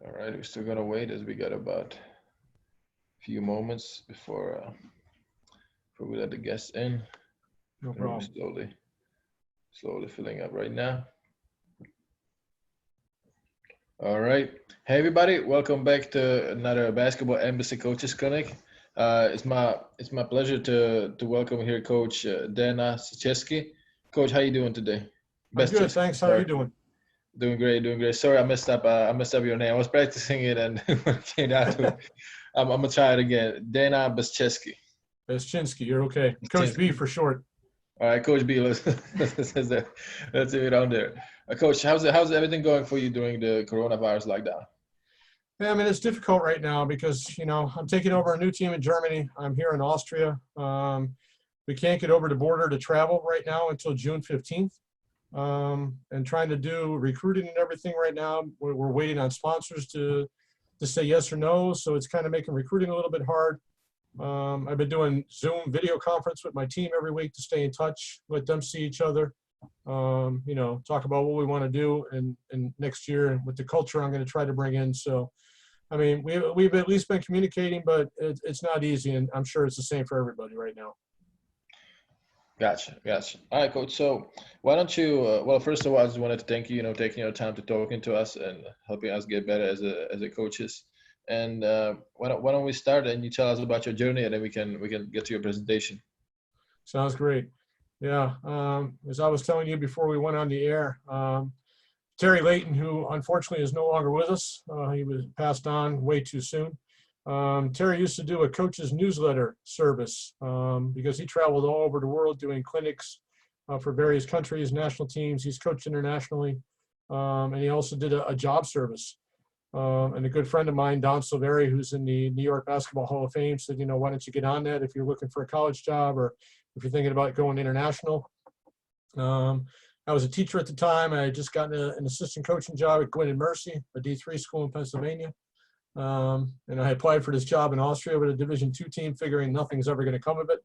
All right, we're still gonna wait as we got about a few moments before we let the guests in. No The room is problem. slowly filling up right now. All right, hey everybody, welcome back to another Basketball Embassy Coaches Clinic. It's my pleasure to welcome here Coach Dana Sicheski. Coach, how you doing today? I'm Best good, Chesky, thanks. How are you sorry. doing? Doing great, doing great. Sorry, I messed up. I messed up your name. I was practicing it, and when it came down to it, I'm gonna try it again. Dana Bezcheski. Chinsky, you're okay. Coach B for short. All right, Coach B. Let's leave it on there. Coach, how's everything going for you during the coronavirus lockdown? Yeah, I mean, it's difficult right now because, I'm taking over a new team in Germany. I'm here in Austria. We can't get over the border to travel right now until June 15th. And trying to do recruiting and everything right now. We're waiting on sponsors to say yes or no. So it's kind of making recruiting a little bit hard. I've been doing Zoom video conference with my team every week to stay in touch, let them see each other, talk about what we want to do and next year and with the culture I'm going to try to bring in. So, I mean, we've at least been communicating, but it's not easy, and I'm sure it's the same for everybody right now. Gotcha, gotcha. All right, Coach. So why don't you? Well, first of all, I just wanted to thank you. Taking your time to talking to us and helping us get better as a coaches. And why don't we start and you tell us about your journey, and then we can get to your presentation. Sounds great. Yeah. As I was telling you before we went on the air, Terry Layton, who unfortunately is no longer with us, he was passed on way too soon. Terry used to do a coach's newsletter service because he traveled all over the world doing clinics for various countries, national teams. He's coached internationally, and he also did a job service. And a good friend of mine, Don Silveri, who's in the New York Basketball Hall of Fame, said, why don't you get on that if you're looking for a college job or if you're thinking about going international. I was a teacher at the time. I had just gotten an assistant coaching job at Gwynedd Mercy, a D3 school in Pennsylvania. And I applied for this job in Austria with a Division II team, figuring nothing's ever going to come of it.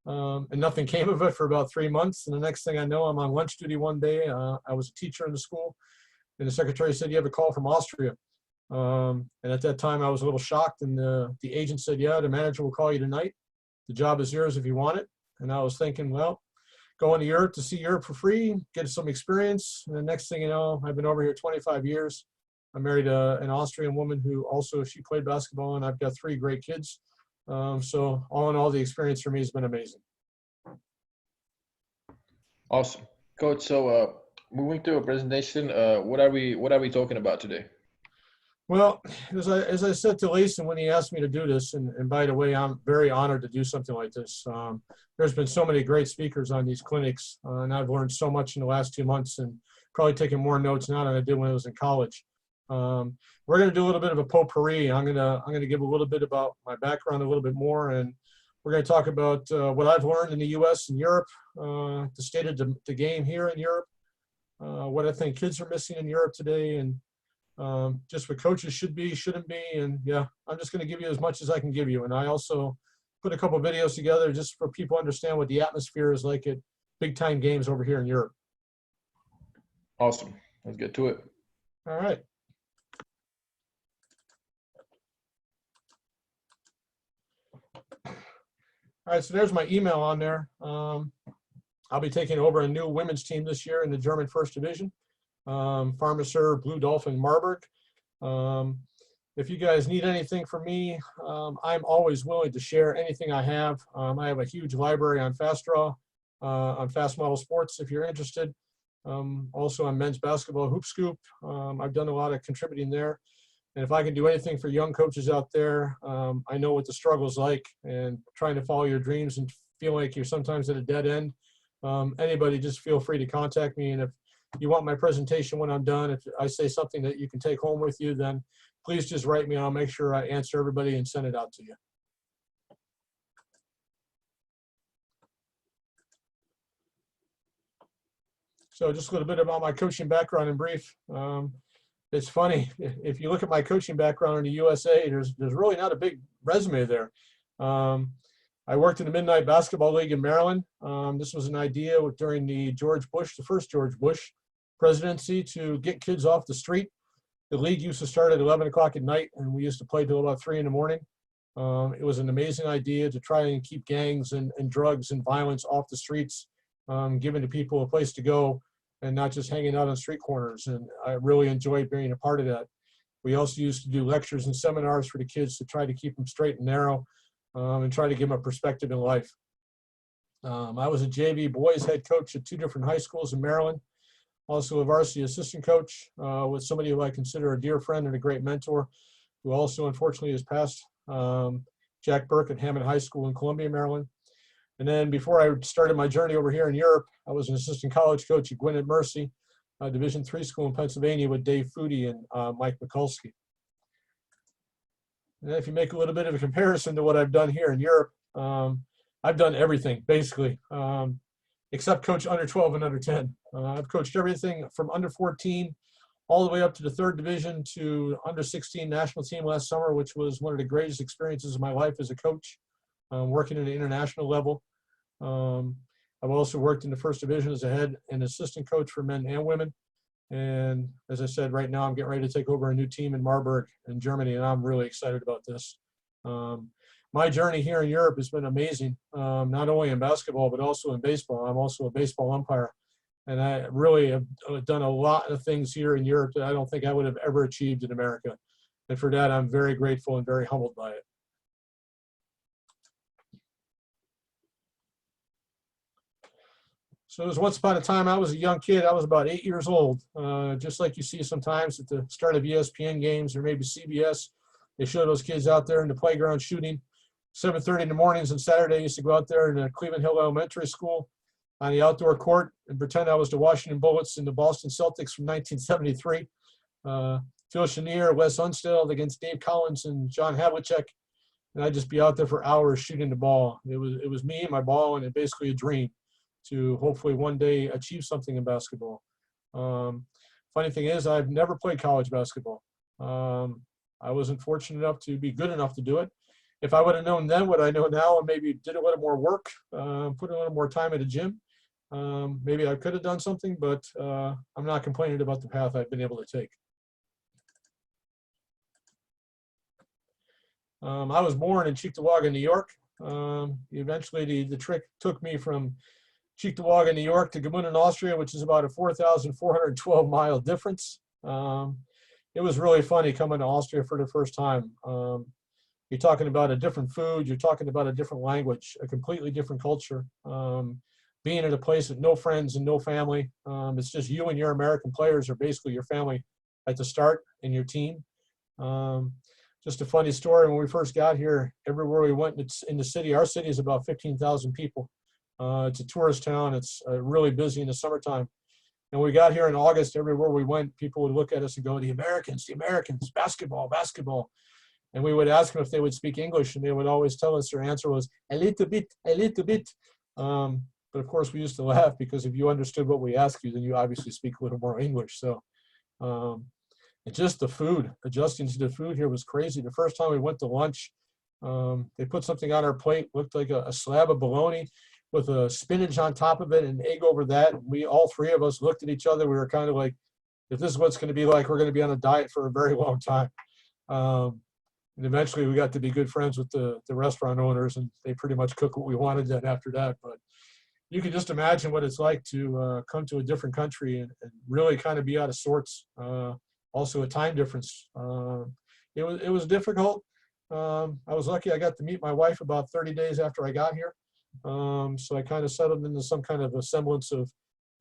And nothing came of it for about 3 months. And the next thing I know, I'm on lunch duty one day. I was a teacher in the school. And the secretary said, you have a call from Austria. And at that time, I was a little shocked. And the agent said, yeah, the manager will call you tonight. The job is yours if you want it. And I was thinking, well, going to Europe to see Europe for free, get some experience. And the next thing you know, I've been over here 25 years. I married an Austrian woman who also, she played basketball, and I've got 3 great kids. So all in all, the experience for me has been amazing. Awesome, Coach. So moving to a presentation, what are we talking about today? Well, as I said to Layson when he asked me to do this, and by the way, I'm very honored to do something like this. There's been so many great speakers on these clinics, and I've learned so much in the last 2 months, and probably taking more notes now than I did when I was in college. We're going to do a little bit of a potpourri. I'm going to give a little bit about my background, a little bit more, and we're going to talk about what I've learned in the U.S. and Europe, the state of the game here in Europe, what I think kids are missing in Europe today, and just what coaches should be, shouldn't be. And yeah, I'm just going to give you as much as I can give you. And I also put a couple of videos together just for people to understand what the atmosphere is like at big time games over here in Europe. Awesome. Let's get to it. All right. All right, so there's my email on there. I'll be taking over a new women's team this year in the German First Division. Pharmacer, Blue Dolphin, Marburg. If you guys need anything from me, I'm always willing to share anything I have. I have a huge library on Fast Draw, on Fast Model Sports if you're interested. Also on men's basketball, Hoop Scoop. I've done a lot of contributing there. And if I can do anything for young coaches out there, I know what the struggle's like, and trying to follow your dreams and feel like you're sometimes at a dead end. Anybody, just feel free to contact me. And if you want my presentation when I'm done, if I say something that you can take home with you, then please just write me and I'll make sure I answer everybody and send it out to you. So just a little bit about my coaching background in brief. It's funny, if you look at my coaching background in the USA, there's really not a big resume there. I worked in the Midnight Basketball League in Maryland. This was an idea during the first George Bush presidency, to get kids off the street. The league used to start at 11 o'clock at night, and we used to play till about 3 in the morning. It was an amazing idea to try and keep gangs and drugs and violence off the streets, giving the people a place to go and not just hanging out on street corners. And I really enjoyed being a part of that. We also used to do lectures and seminars for the kids to try to keep them straight and narrow, and try to give them a perspective in life. I was a JV boys head coach at 2 different high schools in Maryland. Also a varsity assistant coach with somebody who I consider a dear friend and a great mentor, who also unfortunately has passed, Jack Burke at Hammond High School in Columbia, Maryland. And then before I started my journey over here in Europe, I was an assistant college coach at Gwinnett Mercy, a Division III school in Pennsylvania with Dave Foodie and Mike Mikulski. And if you make a little bit of a comparison to what I've done here in Europe, I've done everything basically, except coach under 12 and under 10. I've coached everything from under 14 all the way up to the 3rd division to under 16 national team last summer, which was one of the greatest experiences of my life as a coach, working at an international level. I've also worked in the 1st division as a head and assistant coach for men and women. And as I said, right now I'm getting ready to take over a new team in Marburg in Germany, and I'm really excited about this. My journey here in Europe has been amazing, not only in basketball, but also in baseball. I'm also a baseball umpire. And I really have done a lot of things here in Europe that I don't think I would have ever achieved in America. And for that, I'm very grateful and very humbled by it. So it was once upon a time, I was a young kid. I was about 8 years old, just like you see sometimes at the start of ESPN games or maybe CBS. They show those kids out there in the playground shooting. 7:30 in the mornings on Saturday, I used to go out there in the Cleveland Hill Elementary School on the outdoor court and pretend I was the Washington Bullets and the Boston Celtics from 1973. Phil Chenier, Wes Unsteld against Dave Collins and John Havlicek. And I'd just be out there for hours shooting the ball. It was me and my ball, and it basically a dream to hopefully one day achieve something in basketball. Funny thing is, I've never played college basketball. I wasn't fortunate enough to be good enough to do it. If I would have known then what I know now and maybe did a little more work, put a little more time at the gym, maybe I could have done something, but I'm not complaining about the path I've been able to take. I was born in Cheektowaga, New York. Eventually, the trick took me from Cheektowaga, New York to Gmunden, Austria, which is about a 4,412-mile difference. It was really funny coming to Austria for the first time. You're talking about a different food. You're talking about a different language, a completely different culture. Being at a place with no friends and no family. It's just you and your American players are basically your family at the start and your team. Just a funny story, when we first got here, everywhere we went in the city, our city is about 15,000 people. It's a tourist town. It's really busy in the summertime. And we got here in August, everywhere we went, people would look at us and go, the Americans, basketball, basketball. And we would ask them if they would speak English, and they would always tell us their answer was, a little bit, a little bit. But of course, we used to laugh because if you understood what we asked you, then you obviously speak a little more English. So, and just the food, adjusting to the food here was crazy. The first time we went to lunch, they put something on our plate, looked like a slab of bologna with a spinach on top of it and egg over that. We, all 3 of us, looked at each other. We were kind of like, if this is what it's going to be like, we're going to be on a diet for a very long time. And eventually we got to be good friends with the restaurant owners, and they pretty much cooked what we wanted then after that. But you can just imagine what it's like to come to a different country and really kind of be out of sorts. Also a time difference. It was difficult. I was lucky I got to meet my wife about 30 days after I got here. So I kind of settled into some kind of a semblance of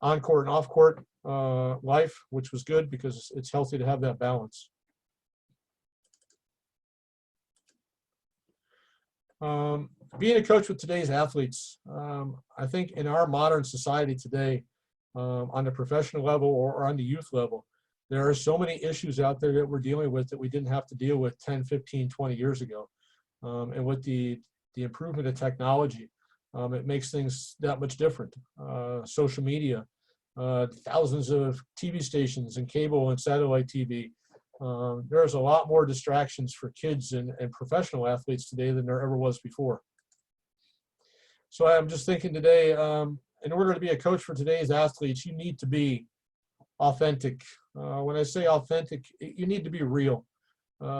on-court and off-court life, which was good because it's healthy to have that balance. Being a coach with today's athletes, I think in our modern society today, on the professional level or on the youth level, there are so many issues out there that we're dealing with that we didn't have to deal with 10, 15, 20 years ago. And with the improvement of technology, it makes things that much different. Social media, thousands of TV stations and cable and satellite TV. There's a lot more distractions for kids and professional athletes today than there ever was before. So I'm just thinking today, in order to be a coach for today's athletes, you need to be authentic. When I say authentic, you need to be real.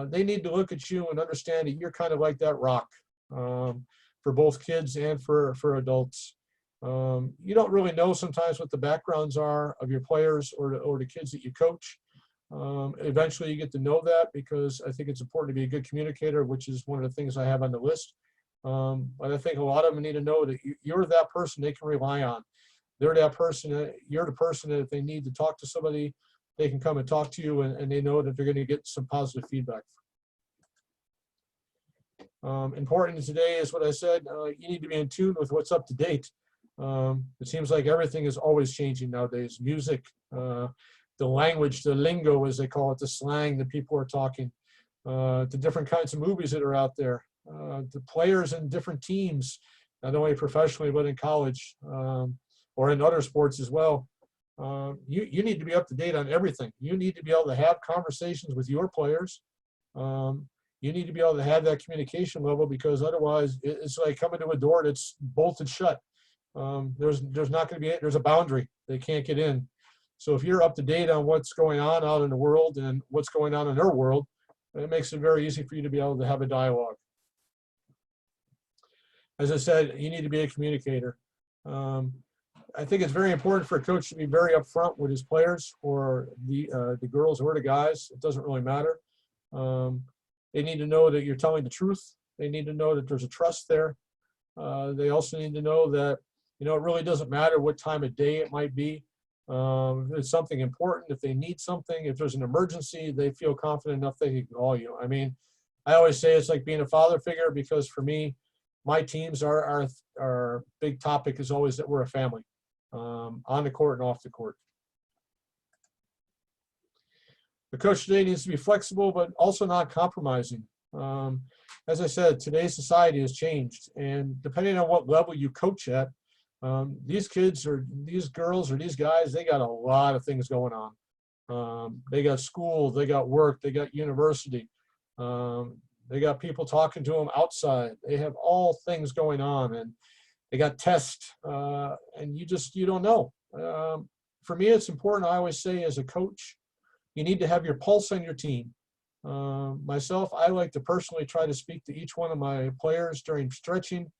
They need to look at you and understand that you're kind of like that rock, for both kids and for adults. You don't really know sometimes what the backgrounds are of your players or the kids that you coach. Eventually you get to know that, because I think it's important to be a good communicator, which is one of the things I have on the list. But I think a lot of them need to know that you're that person they can rely on. They're that person, you're the person that if they need to talk to somebody, they can come and talk to you, and they know that they're going to get some positive feedback. Important today is what I said, you need to be in tune with what's up to date. It seems like everything is always changing nowadays. Music, the language, the lingo, as they call it, the slang that people are talking, the different kinds of movies that are out there, the players in different teams, not only professionally, but in college, or in other sports as well. You need to be up to date on everything. You need to be able to have conversations with your players. You need to be able to have that communication level, because otherwise it's like coming to a door that's bolted shut. There's not going to be, there's a boundary. They can't get in. So if you're up to date on what's going on out in the world and what's going on in their world, it makes it very easy for you to be able to have a dialogue. As I said, you need to be a communicator. I think it's very important for a coach to be very upfront with his players, or the girls or the guys. It doesn't really matter. They need to know that you're telling the truth. They need to know that there's a trust there. They also need to know that, it really doesn't matter what time of day it might be. If it's something important, if they need something, if there's an emergency, they feel confident enough they can call you. I mean, I always say it's like being a father figure, because for me, my teams, our big topic is always that we're a family, on the court and off the court. The coach today needs to be flexible, but also not compromising. As I said, today's society has changed, and depending on what level you coach at, these kids or these girls or these guys, they got a lot of things going on. They got school, they got work, they got university. They got people talking to them outside. They have all things going on, and they got tests, and you don't know. For me, it's important. I always say, as a coach, you need to have your pulse on your team. Myself, I like to personally try to speak to each one of my players during stretching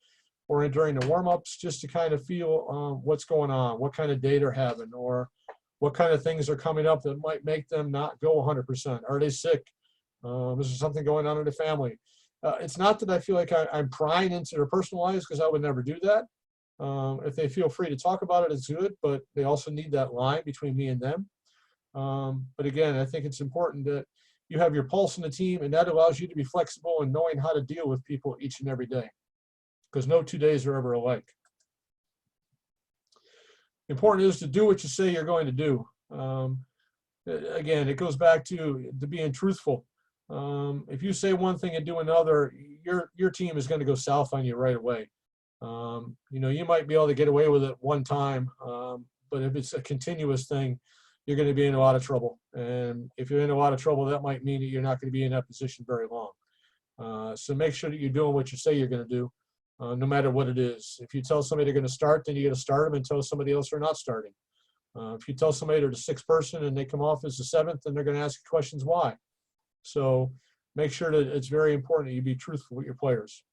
or during the warm-ups, just to kind of feel what's going on, what kind of day they're having, or what kind of things are coming up that might make them not go 100%. Are they sick? Is there something going on in the family? It's not that I feel like I'm prying into their personal lives, because I would never do that. If they feel free to talk about it, it's good, but they also need that line between me and them. But again, I think it's important that you have your pulse in the team, and that allows you to be flexible and knowing how to deal with people each and every day, because no 2 days are ever alike. Important is to do what you say you're going to do. Again, it goes back to being truthful. If you say one thing and do another, your team is going to go south on you right away. You might be able to get away with it one time, but if it's a continuous thing, you're going to be in a lot of trouble. And if you're in a lot of trouble, that might mean that you're not going to be in that position very long. So make sure that you're doing what you say you're going to do, no matter what it is. If you tell somebody they're going to start, then you're going to start them, and tell somebody else they're not starting. If you tell somebody they're the sixth person and they come off as the seventh, then they're going to ask you questions why. So make sure that it's very important that you be truthful with your players.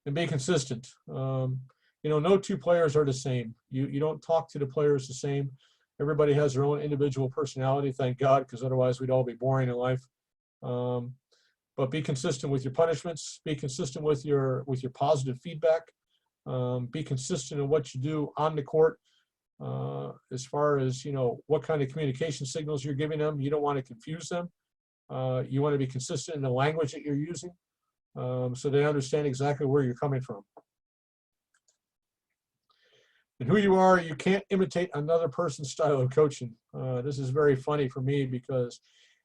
And be consistent. No two players are the same. You don't talk to the players the same. Everybody has their own individual personality, thank God, because otherwise we'd all be boring in life. But be consistent with your punishments. Be consistent with your positive feedback. Be consistent in what you do on the court. As far as, what kind of communication signals you're giving them. You don't want to confuse them. You want to be consistent in the language that you're using, so they understand exactly where you're coming from. And who you are, you can't imitate another person's style of coaching. This is very funny for me, because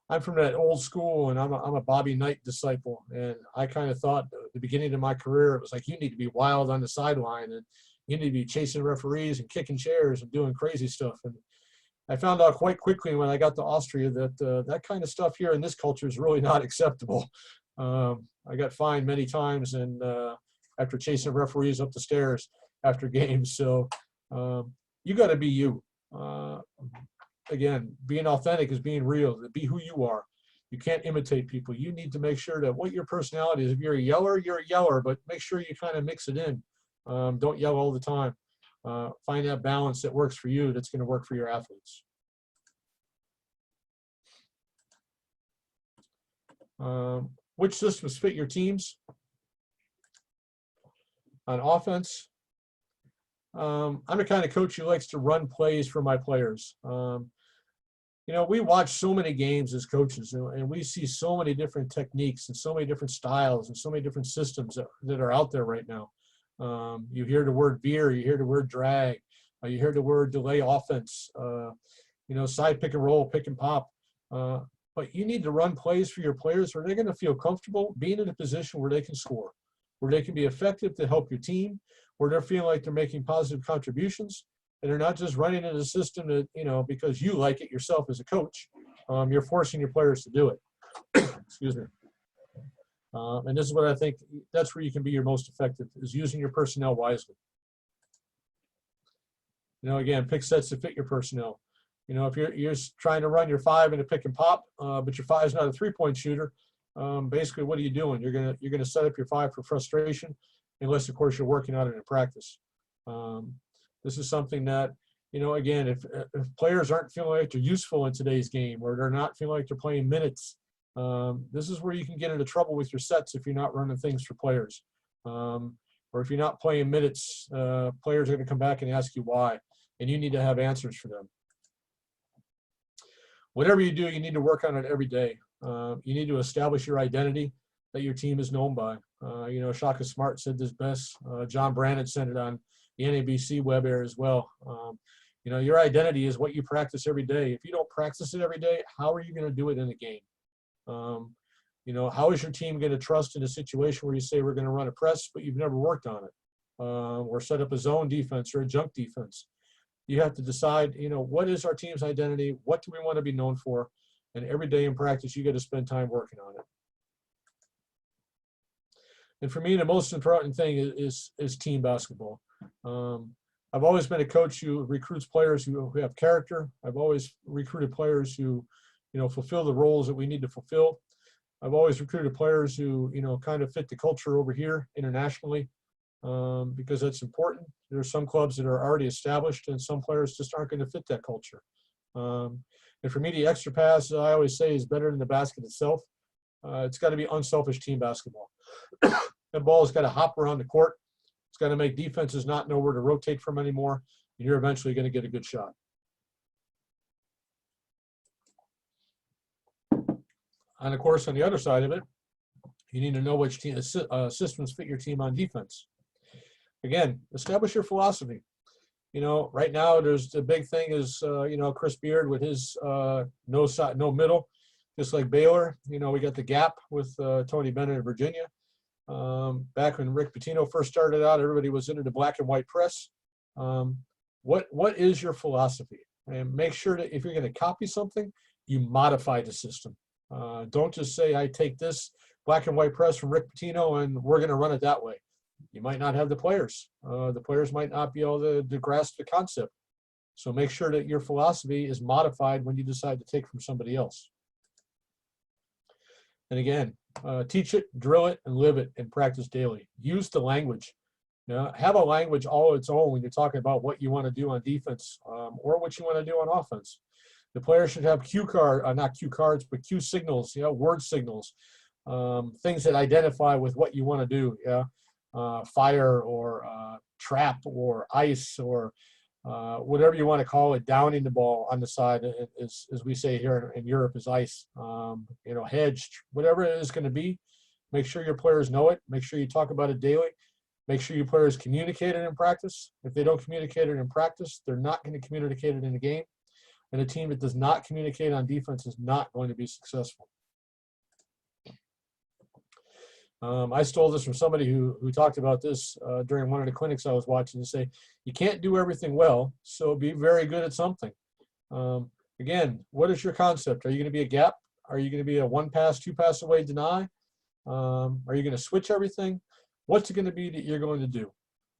I'm from that old school, and I'm a Bobby Knight disciple. And I kind of thought at the beginning of my career, it was like, you need to be wild on the sideline, and you need to be chasing referees and kicking chairs and doing crazy stuff. And I found out quite quickly when I got to Austria that that kind of stuff here in this culture is really not acceptable. I got fined many times, and after chasing referees up the stairs after games. So you got to be you. Again, being authentic is being real. Be who you are. You can't imitate people. You need to make sure that what your personality is. If you're a yeller, you're a yeller, but make sure you kind of mix it in. Don't yell all the time. Find that balance that works for you, that's going to work for your athletes. Which systems fit your teams? On offense, I'm the kind of coach who likes to run plays for my players. You know, we watch so many games as coaches, and we see so many different techniques and so many different styles and so many different systems that are out there right now. You hear the word veer, you hear the word drag, you hear the word delay offense, you know, side pick and roll, pick and pop. But you need to run plays for your players where they're going to feel comfortable being in a position where they can score, where they can be effective to help your team, where they're feeling like they're making positive contributions, and they're not just running in a system that, you know, because you like it yourself as a coach, you're forcing your players to do it. Excuse me. And this is what I think, that's where you can be your most effective, is using your personnel wisely. You know, again, pick sets to fit your personnel. You know, if you're trying to run your 5 in a pick and pop, but your 5 is not a 3-point shooter, basically what are you doing? You're gonna set up your 5 for frustration, unless of course you're working on it in practice. This is something that, you know, again, if players aren't feeling like they're useful in today's game, or they're not feeling like they're playing minutes, this is where you can get into trouble with your sets if you're not running things for players. Or if you're not playing minutes, players are going to come back and ask you why, and you need to have answers for them. Whatever you do, you need to work on it every day. You need to establish your identity that your team is known by. You know, Shaka Smart said this best. John Brandon said it on the NABC web air as well. You know, your identity is what you practice every day. If you don't practice it every day, how are you going to do it in a game? You know, how is your team going to trust in a situation where you say we're going to run a press, but you've never worked on it, or set up a zone defense or a junk defense? You have to decide, you know, what is our team's identity? What do we want to be known for? And every day in practice, you got to spend time working on it. And for me, the most important thing is team basketball. I've always been a coach who recruits players who have character. I've always recruited players who, you know, fulfill the roles that we need to fulfill. I've always recruited players who, you know, kind of fit the culture over here internationally, because that's important. There are some clubs that are already established, and some players just aren't going to fit that culture. And for me, the extra pass, I always say, is better than the basket itself. It's got to be unselfish team basketball. That ball has got to hop around the court. It's got to make defenses not know where to rotate from anymore, and you're eventually going to get a good shot. And of course, on the other side of it, you need to know which team, systems fit your team on defense. Again, establish your philosophy. You know, right now there's the big thing is, you know, Chris Beard with his no side, no middle, just like Baylor. You know, we got the gap with Tony Bennett in Virginia. Back when Rick Pitino first started out, everybody was into the black and white press. What is your philosophy? And make sure that if you're going to copy something, you modify the system. Don't just say, I take this black and white press from Rick Pitino and we're going to run it that way. You might not have the players. The players might not be able to grasp the concept. So make sure that your philosophy is modified when you decide to take from somebody else. And again, teach it, drill it, and live it, and practice daily. Use the language. You know, have a language all its own when you're talking about what you want to do on defense, or what you want to do on offense. The players should have not cue cards, but cue signals, you know, word signals, things that identify with what you want to do. Yeah. Fire or trap or ice or whatever you want to call it, downing the ball on the side, as we say here in Europe, is ice, you know, hedged, whatever it is going to be. Make sure your players know it. Make sure you talk about it daily. Make sure your players communicate it in practice. If they don't communicate it in practice, they're not going to communicate it in the game. And a team that does not communicate on defense is not going to be successful. I stole this from somebody who talked about this during one of the clinics I was watching, to say, you can't do everything well, so be very good at something. Again, what is your concept? Are you going to be a gap? Are you going to be a one pass, two pass away deny? Are you going to switch everything? What's it going to be that you're going to do?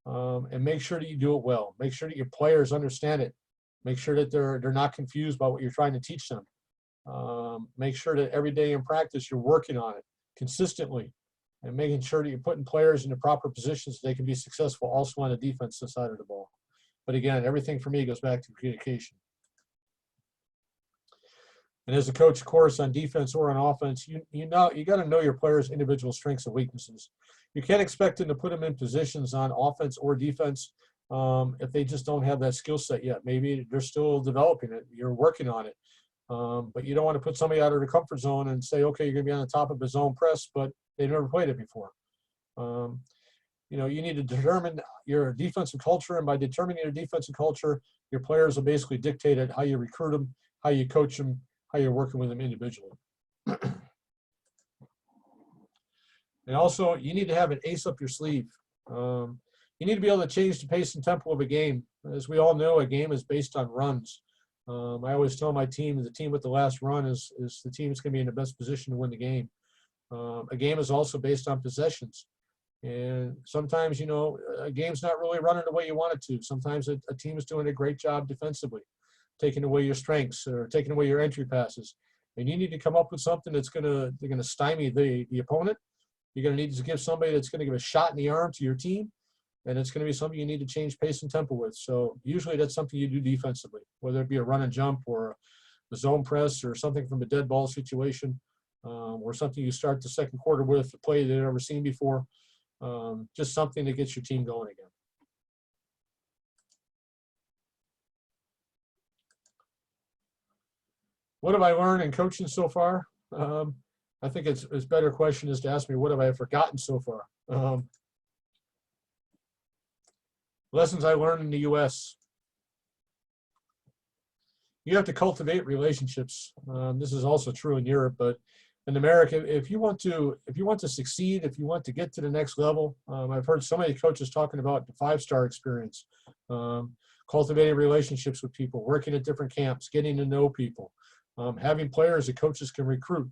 And make sure that you do it well. Make sure that your players understand it. Make sure that they're not confused by what you're trying to teach them. Make sure that every day in practice you're working on it consistently and making sure that you're putting players in the proper positions so they can be successful also on the defensive side of the ball. But again, everything for me goes back to communication. And as a coach, of course, on defense or on offense, you got to know your players' individual strengths and weaknesses. You can't expect them to put them in positions on offense or defense if they just don't have that skill set yet. Maybe they're still developing it. You're working on it. But you don't want to put somebody out of their comfort zone and say, okay, you're going to be on the top of a zone press, but they've never played it before. You need to determine your defensive culture, and by determining your defensive culture, your players will basically dictate it, how you recruit them, how you coach them, how you're working with them individually. And also, you need to have an ace up your sleeve. You need to be able to change the pace and tempo of a game. As we all know, a game is based on runs. I always tell my team, the team with the last run is the team that's going to be in the best position to win the game. A game is also based on possessions. And sometimes, a game's not really running the way you want it to. Sometimes a team is doing a great job defensively, taking away your strengths or taking away your entry passes. And you need to come up with something that's going to stymie the opponent. You're going to need to give somebody that's going to give a shot in the arm to your team. And it's going to be something you need to change pace and tempo with. So usually that's something you do defensively, whether it be a run and jump or a zone press or something from a dead ball situation, or something you start the second quarter with, a play they've never seen before. Just something that gets your team going again. What have I learned in coaching so far? I think it's better question is to ask me, what have I forgotten so far? Lessons I learned in the U.S. You have to cultivate relationships. This is also true in Europe, but in America, if you want to succeed, if you want to get to the next level, I've heard so many coaches talking about the 5-star experience, cultivating relationships with people, working at different camps, getting to know people, having players that coaches can recruit.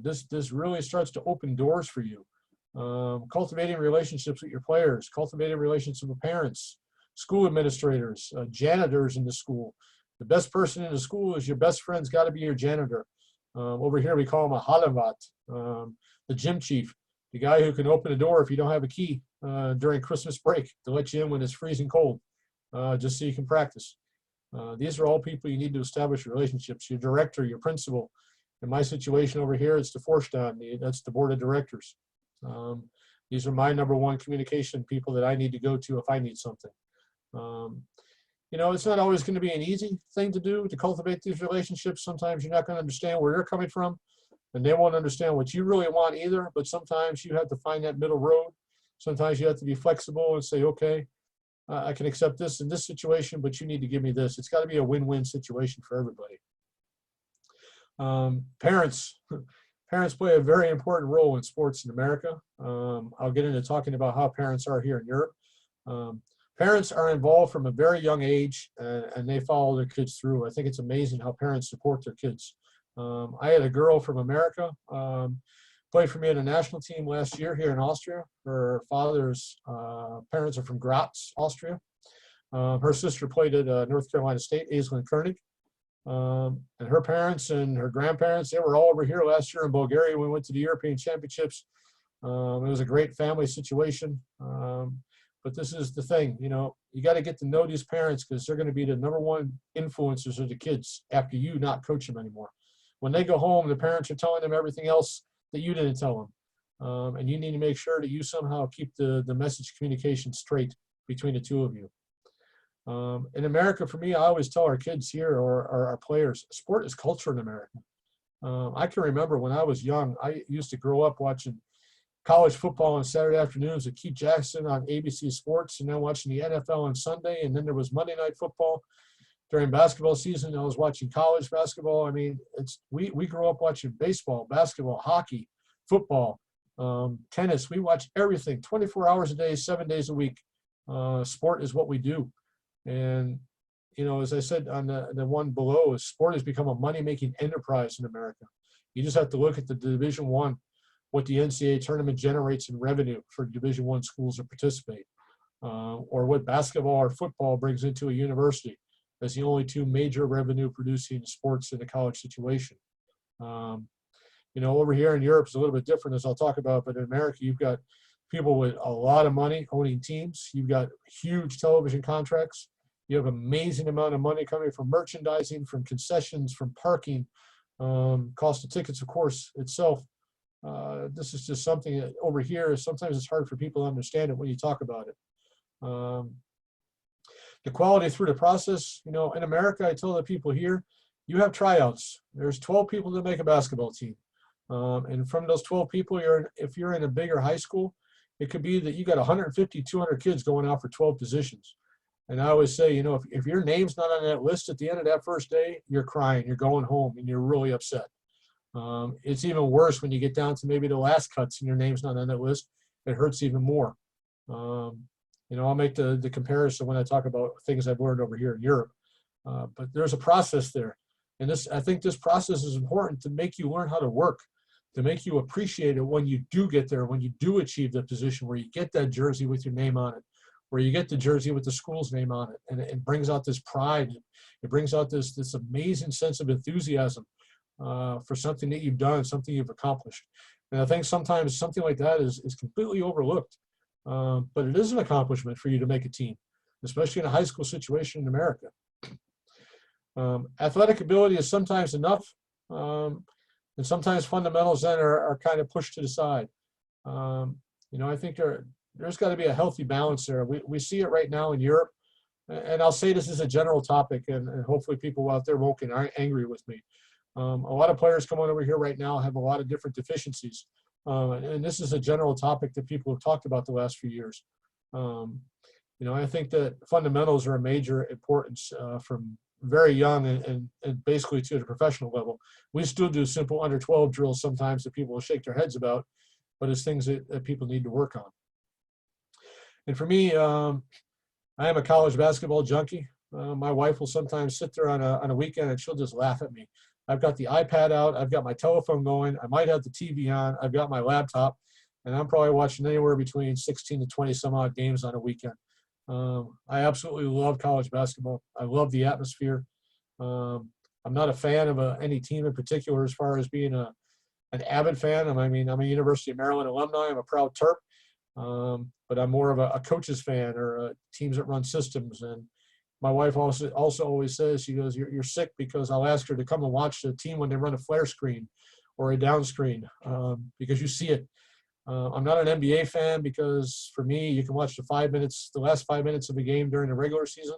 This really starts to open doors for you. Cultivating relationships with your players, cultivating relationships with parents, school administrators, janitors in the school. The best person in the school is your best friend's got to be your janitor. Over here we call him a halavat, the gym chief, the guy who can open the door if you don't have a key during Christmas break to let you in when it's freezing cold, just so you can practice. These are all people you need to establish relationships. Your director, your principal. In my situation over here, it's the Vorstand, that's the board of directors. These are my number one communication people that I need to go to if I need something. It's not always going to be an easy thing to do to cultivate these relationships. Sometimes you're not going to understand where they're coming from, and they won't understand what you really want either. But sometimes you have to find that middle road. Sometimes you have to be flexible and say, okay, I can accept this in this situation, but you need to give me this. It's got to be a win-win situation for everybody. Parents play a very important role in sports in America. I'll get into talking about how parents are here in Europe. Parents are involved from a very young age, and they follow their kids through. I think it's amazing how parents support their kids. I had a girl from America played for me in a national team last year here in Austria. Her father's parents are from Graz, Austria. Her sister played at North Carolina State, Aislinn Koenig. And her parents and her grandparents, they were all over here last year in Bulgaria. We went to the European Championships. It was a great family situation. But this is the thing, you got to get to know these parents because they're going to be the number one influencers of the kids after you not coach them anymore. When they go home, the parents are telling them everything else that you didn't tell them. And you need to make sure that you somehow keep the message communication straight between the two of you. In America, for me, I always tell our kids here or our players, sport is culture in America. I can remember when I was young, I used to grow up watching college football on Saturday afternoons with Keith Jackson on ABC Sports, and then watching the NFL on Sunday. And then there was Monday Night Football during basketball season. I was watching college basketball. I mean, we grew up watching baseball, basketball, hockey, football, tennis. We watch everything 24 hours a day, 7 days a week. Sport is what we do. And, as I said on the one below, sport has become a money-making enterprise in America. You just have to look at the Division I, what the NCAA tournament generates in revenue for Division I schools to participate, or what basketball or football brings into a university. as the only two major revenue producing sports in the college situation. Over here in Europe, it's a little bit different, as I'll talk about, but in America, you've got people with a lot of money owning teams. You've got huge television contracts. You have amazing amount of money coming from merchandising, from concessions, from parking, cost of tickets, of course, itself. This is just something that over here, sometimes it's hard for people to understand it when you talk about it. The quality through the process, in America, I tell the people here, you have tryouts. There's 12 people that make a basketball team. And from those 12 people, if you're in a bigger high school, it could be that you got 150, 200 kids going out for 12 positions. And I always say, if your name's not on that list at the end of that first day, you're crying, you're going home, and you're really upset. It's even worse when you get down to maybe the last cuts and your name's not on that list. It hurts even more. I'll make the comparison when I talk about things I've learned over here in Europe. But there's a process there. And I think this process is important to make you learn how to work, to make you appreciate it when you do get there, when you do achieve the position where you get that jersey with your name on it, where you get the jersey with the school's name on it. And it brings out this pride. It brings out this amazing sense of enthusiasm for something that you've done, something you've accomplished. And I think sometimes something like that is completely overlooked. But it is an accomplishment for you to make a team, especially in a high school situation in America. Athletic ability is sometimes enough, and sometimes fundamentals then are kind of pushed to the side. I think there's got to be a healthy balance there. We see it right now in Europe, and I'll say this is a general topic, and hopefully people out there won't get angry with me. A lot of players coming over here right now have a lot of different deficiencies. And this is a general topic that people have talked about the last few years. I think that fundamentals are a major importance from very young and basically to the professional level. We still do simple under 12 drills sometimes that people will shake their heads about, but it's things that people need to work on. And for me, I am a college basketball junkie. My wife will sometimes sit there on a weekend and she'll just laugh at me. I've got the iPad out. I've got my telephone going. I might have the TV on. I've got my laptop. And I'm probably watching anywhere between 16 to 20 some odd games on a weekend. I absolutely love college basketball. I love the atmosphere. I'm not a fan of any team in particular as far as being an avid fan. I'm a University of Maryland alumni. I'm a proud Terp. But I'm more of a coach's fan or teams that run systems. And my wife also always says, she goes, you're sick, because I'll ask her to come and watch the team when they run a flare screen or a down screen because you see it. I'm not an NBA fan because for me, you can watch the last 5 minutes of a game during the regular season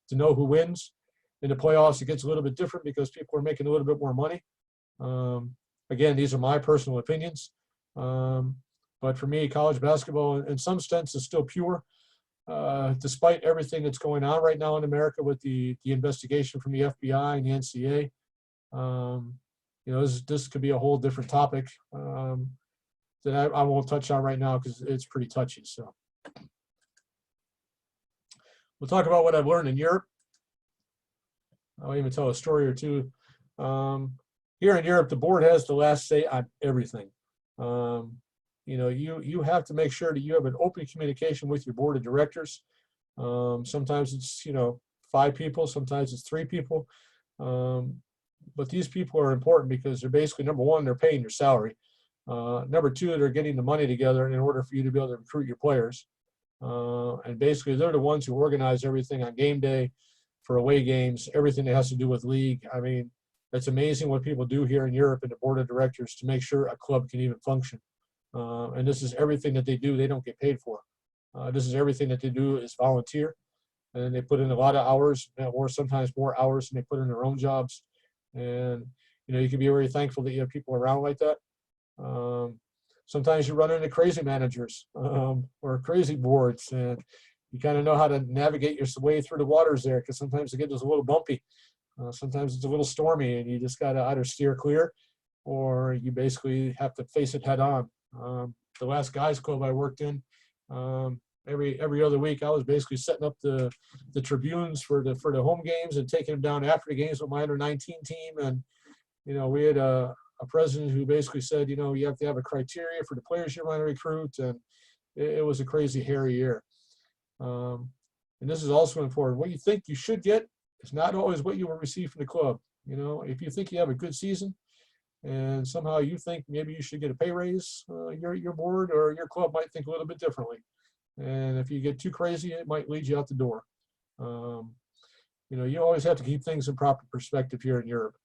to know who wins. In the playoffs, it gets a little bit different because people are making a little bit more money. Again, these are my personal opinions. But for me, college basketball in some sense is still pure. Despite everything that's going on right now in America with the investigation from the FBI and the NCAA, this could be a whole different topic that I won't touch on right now because it's pretty touchy. So we'll talk about what I've learned in Europe. I'll even tell a story or two. Here in Europe, the board has the last say on everything. You have to make sure that you have an open communication with your board of directors. Sometimes it's, 5 people, sometimes it's 3 people. But these people are important because they're basically, number one, they're paying your salary. Number 2, they're getting the money together in order for you to be able to recruit your players. And basically, they're the ones who organize everything on game day, for away games, everything that has to do with league. I mean, it's amazing what people do here in Europe in the board of directors to make sure a club can even function. And this is everything that they do. They don't get paid for. This is everything that they do is volunteer. And they put in a lot of hours, or sometimes more hours than they put in their own jobs. And, you can be very thankful that you have people around like that. Sometimes you run into crazy managers or crazy boards, and you kind of know how to navigate your way through the waters there, because sometimes it gets a little bumpy. Sometimes it's a little stormy, and you just got to either steer clear or you basically have to face it head on. The last guys club I worked in, every other week I was basically setting up the tribunes for the home games and taking them down after the games with my under 19 team. And we had a president who basically said, you have to have a criteria for the players you want to recruit, and it was a crazy hairy year. And this is also important. What you think you should get It's not always what you will receive from the club. You know, if you think you have a good season and somehow you think maybe you should get a pay raise, your board or your club might think a little bit differently. And if you get too crazy, it might lead you out the door. Um, you know, you always have to keep things in proper perspective here in Europe.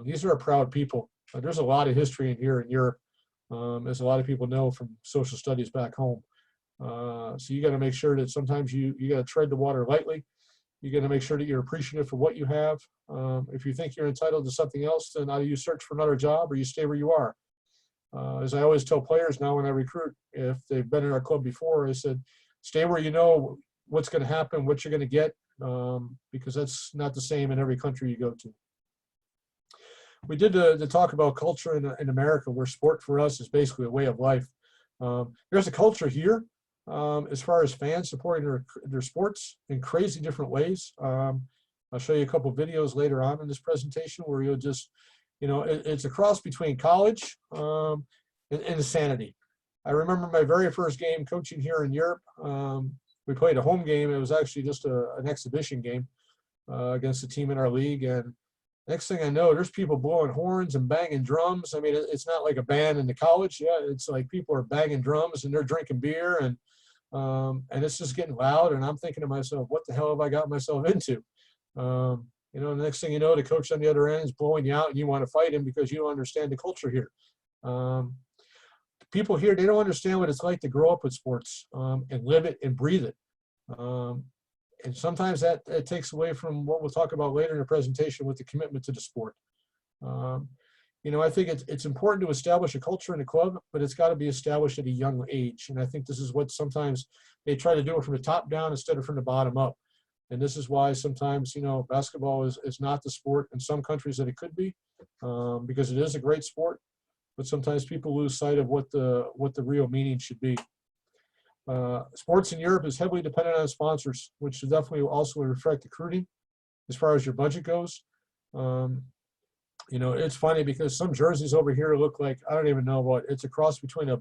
These are proud people. There's a lot of history in here in Europe, as a lot of people know from social studies back home. So you got to make sure that sometimes you got to tread the water lightly. You got to make sure that you're appreciative for what you have. If you think you're entitled to something else, then either you search for another job or you stay where you are. As I always tell players now when I recruit, if they've been in our club before, I said, stay where you know what's going to happen, what you're going to get, because that's not the same in every country you go to. We did the talk about culture in America, where sport for us is basically a way of life. There's a culture here as far as fans supporting their sports in crazy different ways. I'll show you a couple of videos later on in this presentation where you'll just, you know, it's a cross between college and insanity. I remember my very first game coaching here in Europe. We played a home game. It was actually just an exhibition game against a team in our league. And next thing I know, there's people blowing horns and banging drums. I mean, it's not like a band in the college. Yeah, it's like people are banging drums and they're drinking beer and it's just getting loud. And I'm thinking to myself, what the hell have I got myself into? You know, the next thing you know, the coach on the other end is blowing you out and you want to fight him because you don't understand the culture here. People here, they don't understand what it's like to grow up with sports and live it and breathe it. And sometimes that takes away from what we'll talk about later in the presentation with the commitment to the sport. You know, I think it's important to establish a culture in a club, but it's got to be established at a young age. And I think this is what sometimes they try to do it from the top down instead of from the bottom up. And this is why sometimes, you know, basketball is not the sport in some countries that it could be, because it is a great sport. But sometimes people lose sight of what the real meaning should be. Sports in Europe is heavily dependent on sponsors, which should definitely also reflect recruiting as far as your budget goes. You know, it's funny because some jerseys over here look like, I don't even know what, it's a cross between a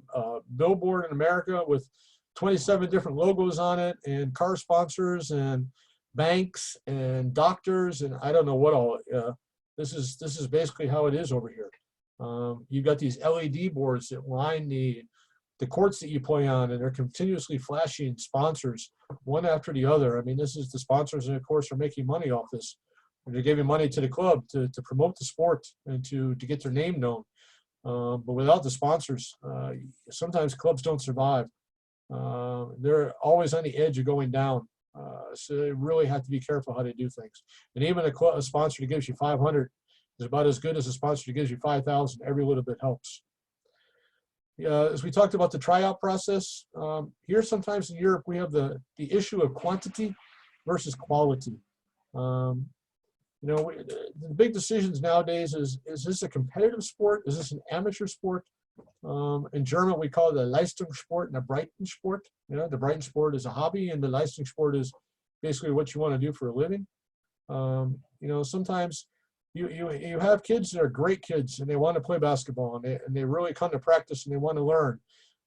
billboard in America with 27 different logos on it and car sponsors and banks and doctors and I don't know what all. This is basically how it is over here. You've got these LED boards that line the courts that you play on, and they're continuously flashing sponsors one after the other. I mean, this is the sponsors, and of course, are making money off this. And they're giving money to the club to promote the sport and to get their name known. But without the sponsors, sometimes clubs don't survive. They're always on the edge of going down. So they really have to be careful how they do things. And even a sponsor that gives you 500 is about as good as a sponsor that gives you 5,000. Every little bit helps. As we talked about the tryout process, here sometimes in Europe we have the issue of quantity versus quality. You know, the big decisions nowadays is this a competitive sport? Is this an amateur sport? In German, we call it a Leistungssport and a Breitensport. You know, the Breitensport is a hobby, and the Leistungssport is basically what you want to do for a living. You know, sometimes you have kids that are great kids, and they want to play basketball, and they really come to practice, and they want to learn.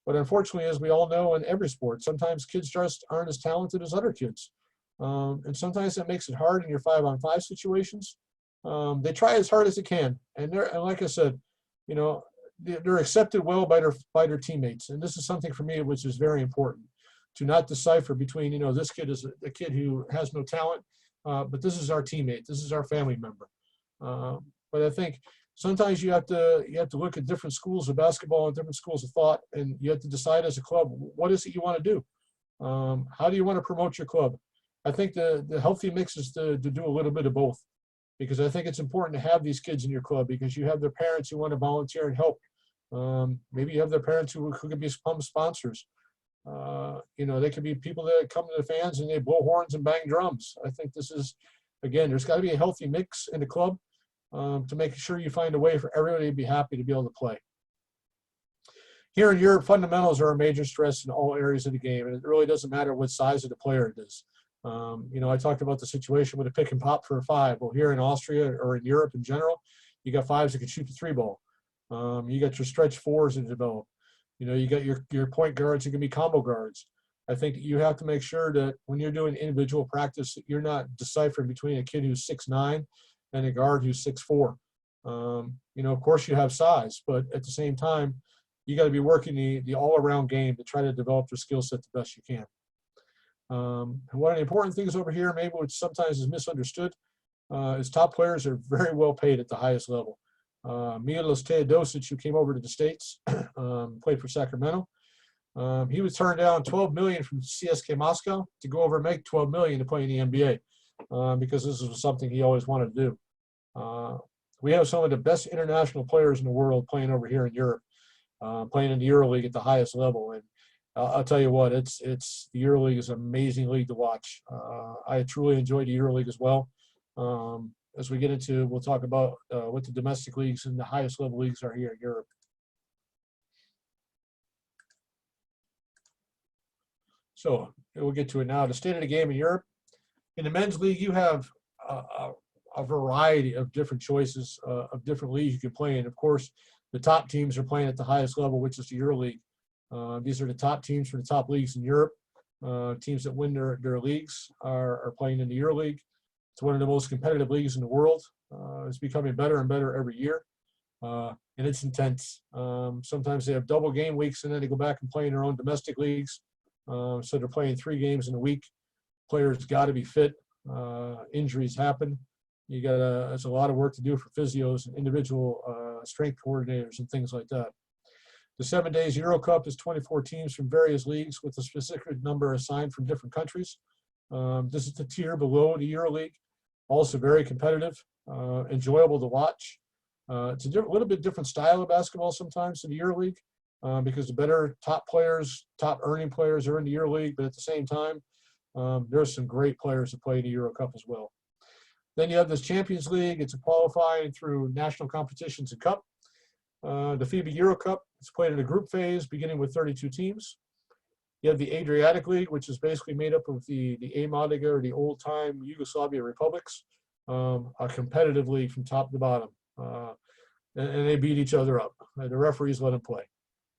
But unfortunately, as we all know in every sport, sometimes kids just aren't as talented as other kids. And sometimes that makes it hard in your 5-on-5 situations. They try as hard as they can, and like I said, you know, they're accepted well by their teammates, and this is something for me which is very important, to not decipher between, you know, this kid is a kid who has no talent, but this is our teammate, this is our family member. But I think sometimes you have to look at different schools of basketball and different schools of thought, and you have to decide as a club, what is it you want to do? How do you want to promote your club? I think the healthy mix is to do a little bit of both, because I think it's important to have these kids in your club, because you have their parents who want to volunteer and help. Maybe you have their parents who could be sponsors. You know, they could be people that come to the fans and they blow horns and bang drums. I think this is, again, there's got to be a healthy mix in the club to make sure you find a way for everybody to be happy to be able to play. Here in Europe, fundamentals are a major stress in all areas of the game, and it really doesn't matter what size of the player it is. You know, I talked about the situation with a pick and pop for a 5. Well, here in Austria or in Europe in general, you got 5s that can shoot the 3 ball. You got your stretch 4s that develop. You know, you got your point guards that can be combo guards. I think you have to make sure that when you're doing individual practice, you're not deciphering between a kid who's 6'9" and a guard who's 6'4". Of course you have size, but at the same time, you got to be working the all-around game to try to develop your skill set the best you can. And one of the important things over here, maybe which sometimes is misunderstood, is top players are very well paid at the highest level. Milos Teodosic, who came over to the States, played for Sacramento. He was turned down $12 million from CSKA Moscow to go over and make $12 million to play in the NBA, because this was something he always wanted to do. We have some of the best international players in the world playing over here in Europe, playing in the EuroLeague at the highest level. And I'll tell you what, the EuroLeague is an amazing league to watch. I truly enjoy the EuroLeague as well. As we get into, we'll talk about what the domestic leagues and the highest level leagues are here in Europe. So we'll get to it now. The state of the game in Europe. In the men's league, you have a variety of different choices of different leagues you can play in. Of course, the top teams are playing at the highest level, which is the EuroLeague. These are the top teams for the top leagues in Europe. Teams that win their leagues are playing in the EuroLeague. It's one of the most competitive leagues in the world. It's becoming better and better every year, and it's intense. Sometimes they have double game weeks, and then they go back and play in their own domestic leagues. So they're playing 3 games in a week. Players got to be fit. Injuries happen. There's a lot of work to do for physios and individual strength coordinators and things like that. The 7 days Euro Cup is 24 teams from various leagues with a specific number assigned from different countries. This is the tier below the EuroLeague. Also very competitive, enjoyable to watch. It's a little bit different style of basketball sometimes in the EuroLeague, because the better top players, top earning players are in the EuroLeague, but at the same time, there's some great players that play in the Euro Cup as well. Then you have this Champions League. It's a qualifying through national competitions and cup. The FIBA Euro Cup is played in a group phase beginning with 32 teams. You have the Adriatic League, which is basically made up of the Amaliga, or the old-time Yugoslavia republics, a competitive league from top to bottom. And they beat each other up. The referees let them play.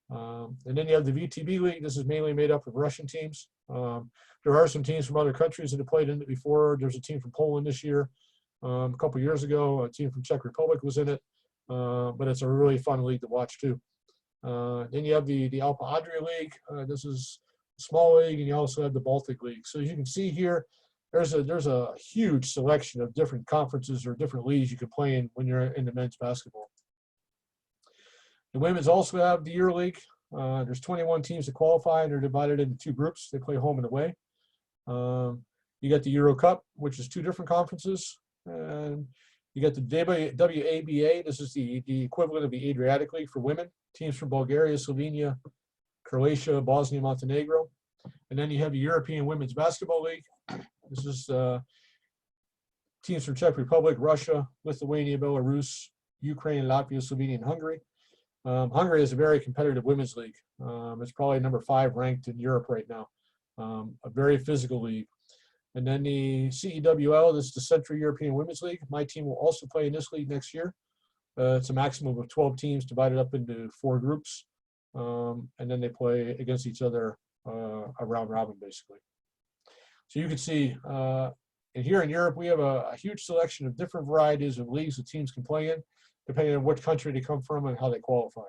And then you have the VTB League. This is mainly made up of Russian teams. There are some teams from other countries that have played in it before. There's a team from Poland this year. A couple years ago, a team from Czech Republic was in it. But it's a really fun league to watch too. Then you have the Alpa Adria League. This is a small league, and you also have the Baltic League. So as you can see here, there's a huge selection of different conferences or different leagues you can play in when you're in the men's basketball. The women's also have the EuroLeague. There's 21 teams that qualify, and they're divided into 2 groups. They play home and away. You got the Euro Cup, which is 2 different conferences. And you got the WABA. This is the equivalent of the Adriatic League for women. Teams from Bulgaria, Slovenia, Croatia, Bosnia, Montenegro. And then you have the European Women's Basketball League. This is teams from Czech Republic, Russia, Lithuania, Belarus, Ukraine, Latvia, Slovenia, and Hungary. Hungary is a very competitive women's league. It's probably number 5 ranked in Europe right now. A very physical league. And then the CEWL, this is the Central European Women's League. My team will also play in this league next year. It's a maximum of 12 teams divided up into 4 groups. And then they play against each other a round robin, basically. So you can see, and here in Europe, we have a huge selection of different varieties of leagues that teams can play in, depending on which country they come from and how they qualify.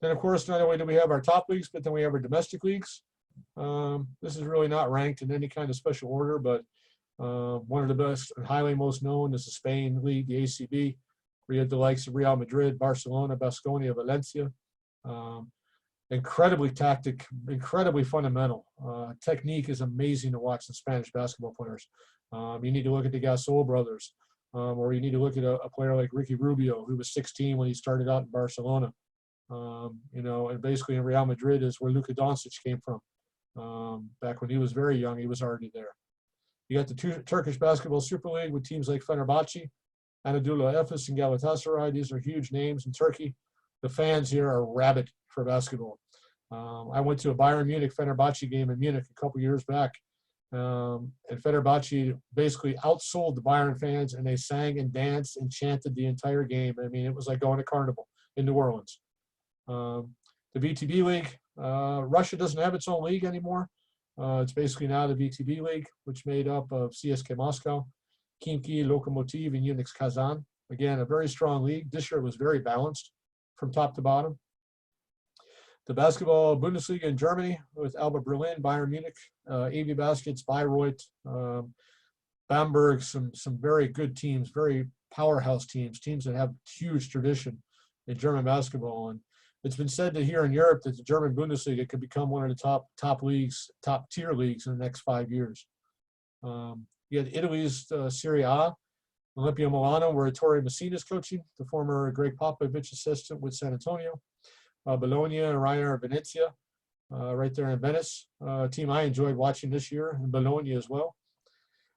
Then, of course, not only do we have our top leagues, but then we have our domestic leagues. This is really not ranked in any kind of special order, but one of the best and highly most known is the Spain League, the ACB, where you have the likes of Real Madrid, Barcelona, Baskonia, Valencia. Incredibly tactic, incredibly fundamental. Technique is amazing to watch the Spanish basketball players. You need to look at the Gasol brothers, or you need to look at a player like Ricky Rubio, who was 16 when he started out in Barcelona. And basically in Real Madrid is where Luka Doncic came from. Back when he was very young, he was already there. You got the Turkish Basketball Super League with teams like Fenerbahce, Anadolu Efes, and Galatasaray. These are huge names in Turkey. The fans here are rabid for basketball. I went to a Bayern Munich Fenerbahce game in Munich a couple years back. And Fenerbahce basically outsold the Bayern fans, and they sang and danced and chanted the entire game. I mean, it was like going to Carnival in New Orleans. The VTB League, Russia doesn't have its own league anymore. It's basically now the VTB League, which made up of CSKA Moscow, Khimki, Lokomotiv, and Unix Kazan. Again, a very strong league. This year it was very balanced from top to bottom. The basketball Bundesliga in Germany with Alba Berlin, Bayern Munich, AV Baskets, Bayreuth, Bamberg, some very good teams, very powerhouse teams that have huge tradition in German basketball. And it's been said that here in Europe that the German Bundesliga could become one of the top leagues, top tier leagues in the next 5 years. You had Italy's Serie A, Olimpia Milano, where Ettore Messina is coaching, the former Greg Popovich assistant with San Antonio. Bologna and Ryanair Venezia, right there in Venice. A team I enjoyed watching this year, and Bologna as well.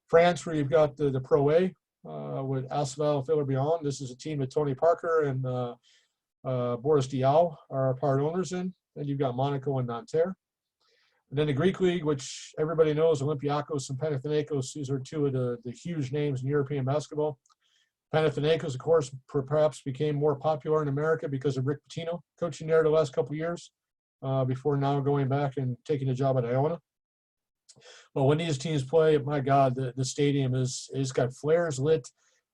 France, where you've got the Pro A with Asvel Villeurbanne. This is a team that Tony Parker and Boris Diaw are part owners in. Then you've got Monaco and Nanterre. And then the Greek League, which everybody knows, Olympiakos and Panathinaikos. These are two of the huge names in European basketball. Panathinaikos, of course, perhaps became more popular in America because of Rick Pitino coaching there the last couple of years before now going back and taking a job at Iona. Well, when these teams play, my God, the stadium is got flares lit.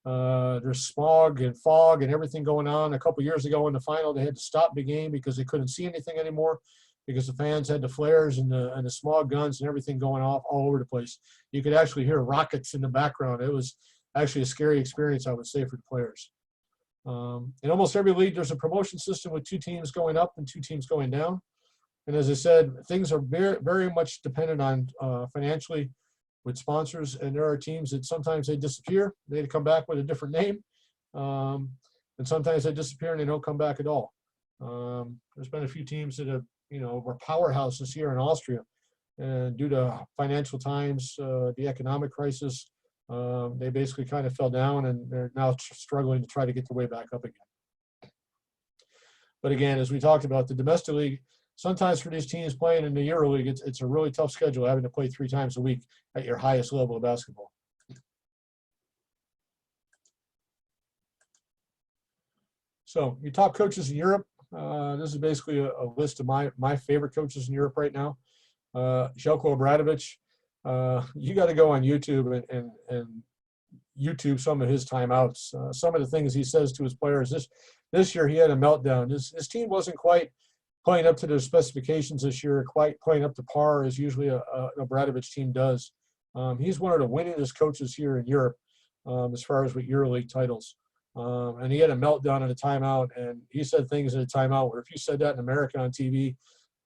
There's smog and fog and everything going on. A couple of years ago in the final, they had to stop the game because they couldn't see anything anymore because the fans had the flares and the smog guns and everything going off all over the place. You could actually hear rockets in the background. It was actually a scary experience, I would say, for the players. In almost every league, there's a promotion system with 2 teams going up and 2 teams going down. And as I said, things are very, very much dependent on financially with sponsors. And there are teams that sometimes they disappear. They come back with a different name. And sometimes they disappear and they don't come back at all. There's been a few teams that have, were powerhouses here in Austria. And due to financial times, the economic crisis, they basically kind of fell down and they're now struggling to try to get their way back up again. But again, as we talked about, the domestic league, sometimes for these teams playing in the EuroLeague, it's a really tough schedule having to play 3 times a week at your highest level of basketball. So your top coaches in Europe, this is basically a list of my favorite coaches in Europe right now. Željko Obradović. You got to go on YouTube and YouTube some of his timeouts. Some of the things he says to his players. This year he had a meltdown. His team wasn't quite playing up to their specifications this year, quite playing up to par as usually an Obradović team does. He's one of the winningest coaches here in Europe as far as with EuroLeague titles. And he had a meltdown at a timeout, and he said things at a timeout where if you said that in America on TV,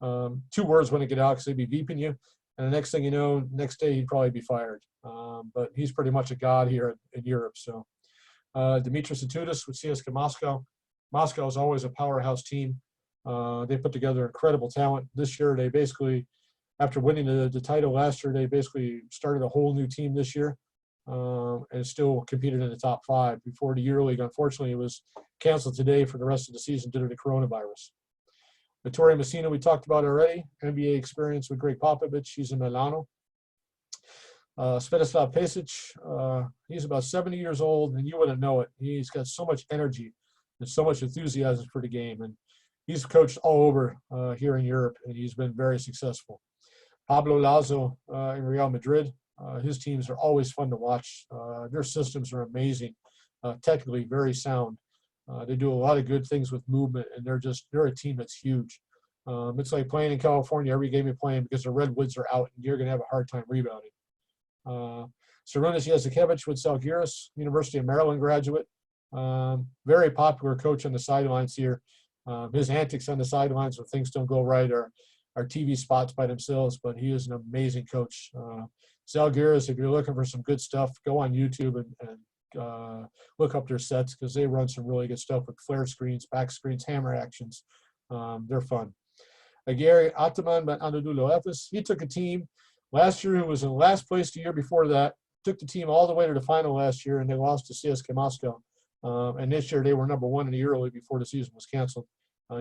2 words wouldn't get out because they'd be beeping you. And the next thing you know, next day he'd probably be fired. But he's pretty much a god here in Europe. So Dimitris Itoudis with CSKA Moscow. Moscow is always a powerhouse team. They put together incredible talent. This year, they basically, after winning the title last year, they basically started a whole new team this year and still competed in the top 5 before the EuroLeague. Unfortunately, it was canceled today for the rest of the season due to the coronavirus. Ettore Messina, we talked about already. NBA experience with Greg Popovich. He's in Milano. Svetoslav Pesic, he's about 70 years old, and you wouldn't know it. He's got so much energy and so much enthusiasm for the game. And he's coached all over here in Europe, and he's been very successful. Pablo Lazo in Real Madrid. His teams are always fun to watch. Their systems are amazing, technically very sound. They do a lot of good things with movement, and they're a team that's huge. It's like playing in California every game you're playing because the Redwoods are out, and you're going to have a hard time rebounding. Sarunas Jezikevich with Zalgiris, University of Maryland graduate. Very popular coach on the sidelines here. His antics on the sidelines when things don't go right are TV spots by themselves, but he is an amazing coach. Zalgiris, if you're looking for some good stuff, go on YouTube and look up their sets because they run some really good stuff with flare screens, back screens, hammer actions. They're fun. Gary Ataman by Anadolu Efes. He took a team last year who was in last place the year before that, took the team all the way to the final last year, and they lost to CSKA Moscow. And this year they were number 1 in the EuroLeague before the season was canceled.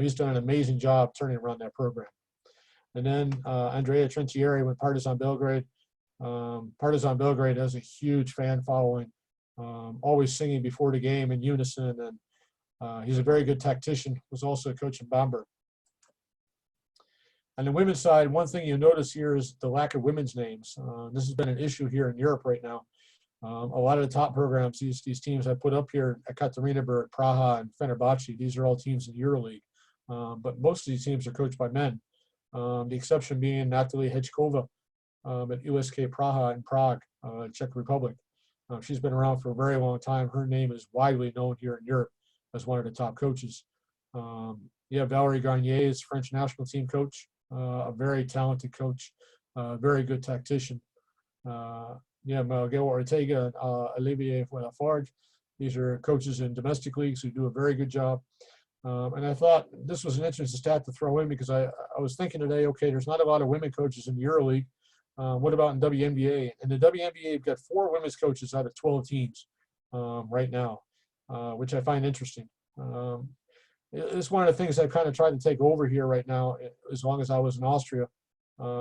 He's done an amazing job turning around that program. And then Andrea Trinchieri with Partizan Belgrade. Partizan Belgrade has a huge fan following, always singing before the game in unison. And he's a very good tactician, was also a coach in Bamberg. On the women's side, one thing you'll notice here is the lack of women's names. This has been an issue here in Europe right now. A lot of the top programs, these teams I put up here, Ekaterinburg, Praha, and Fenerbahce, these are all teams in the EuroLeague. But most of these teams are coached by men. The exception being Natalie Hečková at USK Praha in Prague, Czech Republic. She's been around for a very long time. Her name is widely known here in Europe as one of the top coaches. Valerie Garnier is French national team coach, a very talented coach, very good tactician. Miguel Ortega and Olivier Lafarge, these are coaches in domestic leagues who do a very good job. And I thought this was an interesting stat to throw in because I was thinking today, okay, there's not a lot of women coaches in the EuroLeague. What about in WNBA? In the WNBA, you've got 4 women's coaches out of 12 teams right now, which I find interesting. It's one of the things I've kind of tried to take over here right now, as long as I was in Austria,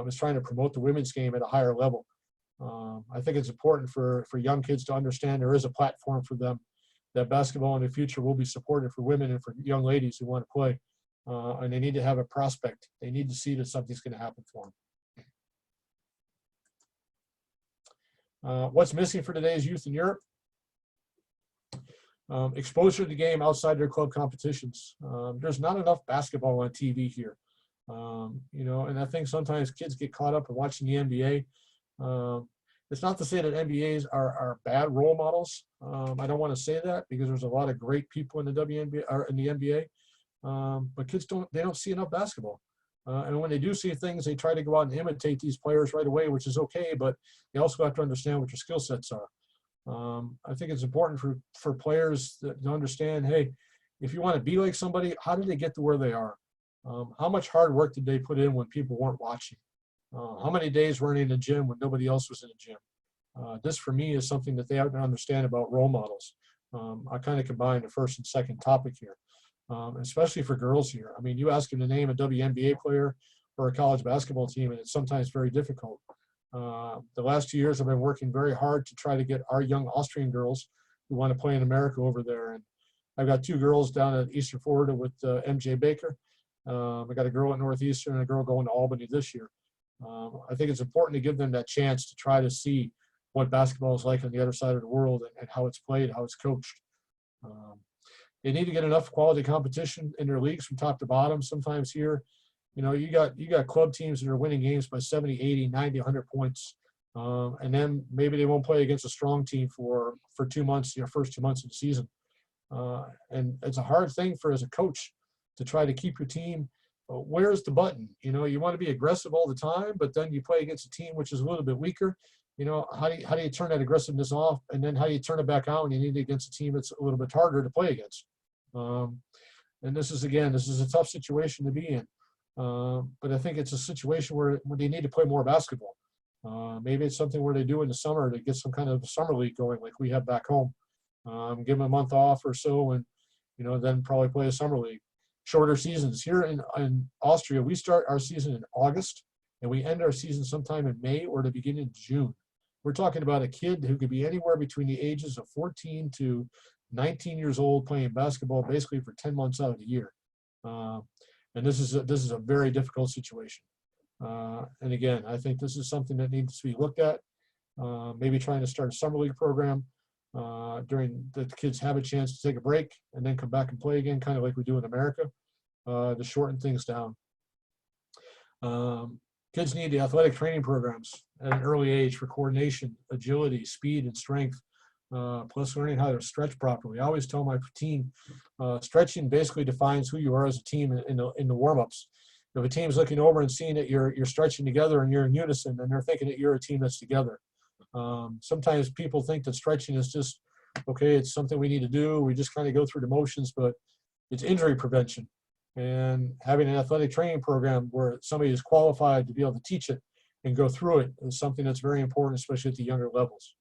is trying to promote the women's game at a higher level. I think it's important for young kids to understand there is a platform for them, that basketball in the future will be supported for women and for young ladies who want to play. And they need to have a prospect. They need to see that something's going to happen for them. What's missing for today's youth in Europe? Exposure to the game outside their club competitions. There's not enough basketball on TV here. And I think sometimes kids get caught up in watching the NBA. It's not to say that NBAs are bad role models. I don't want to say that because there's a lot of great people in the WNBA or in the NBA. But kids don't see enough basketball. And when they do see things, they try to go out and imitate these players right away, which is okay, but they also have to understand what your skill sets are. I think it's important for players to understand, hey, if you want to be like somebody, how did they get to where they are? How much hard work did they put in when people weren't watching? How many days were in the gym when nobody else was in the gym? This, for me, is something that they have to understand about role models. I kind of combine the first and second topic here, especially for girls here. I mean, you ask them to name a WNBA player or a college basketball team, and it's sometimes very difficult. The last 2 years, I've been working very hard to try to get our young Austrian girls who want to play in America over there. And I've got 2 girls down at Eastern Florida with MJ Baker. I got a girl at Northeastern and a girl going to Albany this year. I think it's important to give them that chance to try to see what basketball is like on the other side of the world and how it's played, how it's coached. They need to get enough quality competition in their leagues from top to bottom. Sometimes here, you got club teams that are winning games by 70, 80, 90, 100 points. And then maybe they won't play against a strong team for 2 months, first 2 months of the season. And it's a hard thing as a coach to try to keep your team. Where's the button? You want to be aggressive all the time, but then you play against a team which is a little bit weaker. How do you turn that aggressiveness off, and then how do you turn it back on when you need it against a team that's a little bit harder to play against? And this is a tough situation to be in. But I think it's a situation where they need to play more basketball. Maybe it's something where they do in the summer to get some kind of summer league going like we have back home. Give them a month off or so, and then probably play a summer league. Shorter seasons. Here in Austria, we start our season in August, and we end our season sometime in May or the beginning of June. We're talking about a kid who could be anywhere between the ages of 14 to 19 years old playing basketball basically for 10 months out of the year. And this is a very difficult situation. And again, I think this is something that needs to be looked at. Maybe trying to start a summer league program during the kids have a chance to take a break and then come back and play again, kind of like we do in America, to shorten things down. Kids need the athletic training programs at an early age for coordination, agility, speed, and strength, plus learning how to stretch properly. I always tell my team, stretching basically defines who you are as a team in the warm-ups. If a team's looking over and seeing that you're stretching together and you're in unison, then they're thinking that you're a team that's together. Sometimes people think that stretching is just, okay, it's something we need to do. We just kind of go through the motions, but it's injury prevention. And having an athletic training program where somebody is qualified to be able to teach it and go through it is something that's very important, especially at the younger levels.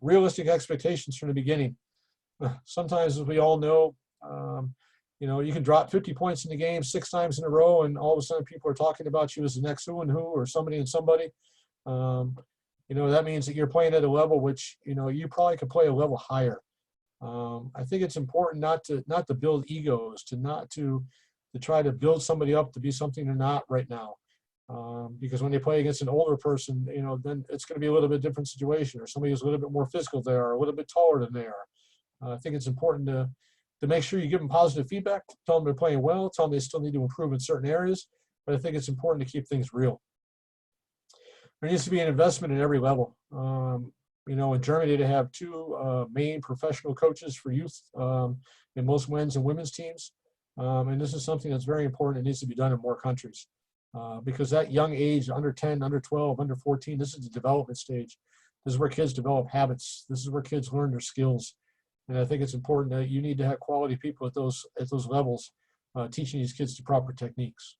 Realistic expectations from the beginning. Sometimes, as we all know, you can drop 50 points in the game 6 times in a row, and all of a sudden people are talking about you as the next who and who or somebody and somebody. That means that you're playing at a level which, you probably could play a level higher. I think it's important not to build egos, not to to try to build somebody up to be something they're not right now. Because when they play against an older person, then it's going to be a little bit different situation, or somebody who's a little bit more physical they are, a little bit taller than they are. I think it's important to make sure you give them positive feedback, tell them they're playing well, tell them they still need to improve in certain areas, but I think it's important to keep things real. There needs to be an investment in every level. In Germany, they have two main professional coaches for youth in most men's and women's teams. And this is something that's very important. It needs to be done in more countries because that young age, under 10, under 12, under 14, this is the development stage. This is where kids develop habits. This is where kids learn their skills. And I think it's important that you need to have quality people at those levels teaching these kids the proper techniques.